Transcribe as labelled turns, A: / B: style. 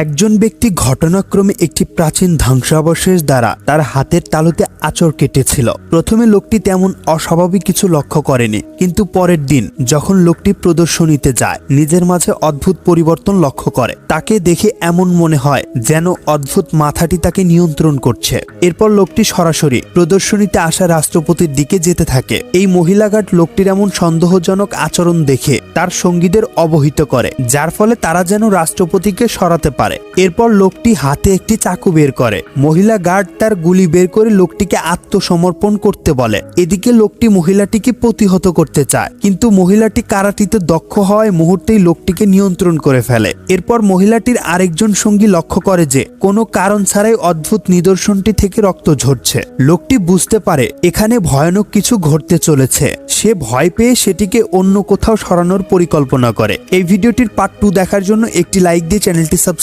A: একজন ব্যক্তি ঘটনাক্রমে একটি প্রাচীন ধ্বংসাবশেষ দ্বারা তার হাতের তালুতে আঁচড় কেটেছিল। প্রথমে লোকটি তেমন অস্বাভাবিক কিছু লক্ষ্য করেনি, কিন্তু পরের দিন যখন লোকটি প্রদর্শনীতে যায় নিজের মাঝে অদ্ভুত পরিবর্তন লক্ষ্য করে। তাকে দেখে এমন মনে হয় যেন অদ্ভুত মাথাটি তাকে নিয়ন্ত্রণ করছে। এরপর লোকটি সরাসরি প্রদর্শনীতে আসা রাষ্ট্রপতির দিকে যেতে থাকে। এই মহিলা গার্ড লোকটির এমন সন্দেহজনক আচরণ দেখে তার সঙ্গীদের অবহিত করে, যার ফলে তারা যেন রাষ্ট্রপতিকে সরাতে পারে। এরপর লোকটি হাতে একটি চাকু বের করে। মহিলা গার্ড তার গুলি বের করে লোকটিকে আত্মসমর্পণ করতে বলে। এদিকে লোকটি মহিলাটিকে প্রতিহত করতে চায়, কিন্তু মহিলাটি কারাটিতে দক্ষ হওয়ায় মুহূর্তেই লোকটিকে নিয়ন্ত্রণ করে ফেলে। এরপর মহিলাটির আরেকজন সঙ্গী লক্ষ্য করে যে কোনো কারণ ছাড়াই অদ্ভুত নিদর্শনটি থেকে রক্ত ঝরছে। লোকটি বুঝতে পারে এখানে ভয়ানক কিছু ঘটতে চলেছে। সে ভয় পেয়ে সেটিকে অন্য কোথাও সরানোর পরিকল্পনা করে। এই ভিডিওটির পার্ট 2 দেখার জন্য একটি লাইক দিয়ে চ্যানেলটি সাবস্ক্রাইব